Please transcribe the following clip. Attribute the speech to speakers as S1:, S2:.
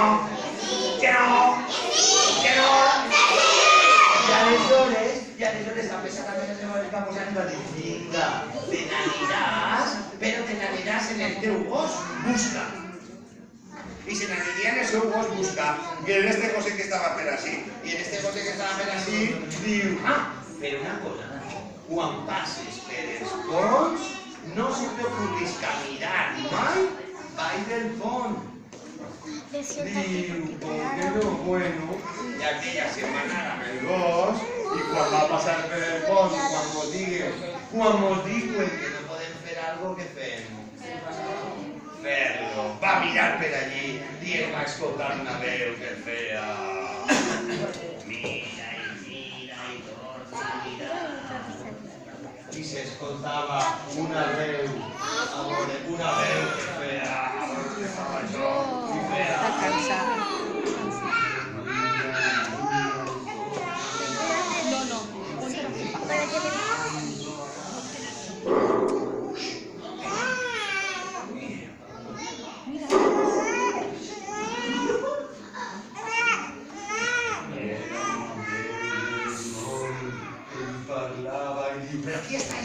S1: no, que no, que no. Y aleshores a pesar de que tengo el campo santo de vinga, te n'aniràs, però te n'aniràs en el teu gos busca. Y se n'aniria en el seu gos busca. Y en este José que estaba per así, y en este José que estaba per así, diu, però una cosa, quan passes per els ponts, no se t'ocorrisca mirar mai baix del pont. Diu, pero bueno, y aquella setmana amb el gos, y quan va passar per el pont, quan mos diuen que no podem fer algo que fem. Fer-lo. Va mirar per allí i ell va escoltar una veu que feia... Mira i torna a mirar. I s'escoltava una veu que feia... A veure què estava això. I feia...
S2: Està cansada.
S1: Parlava i diu, però qui està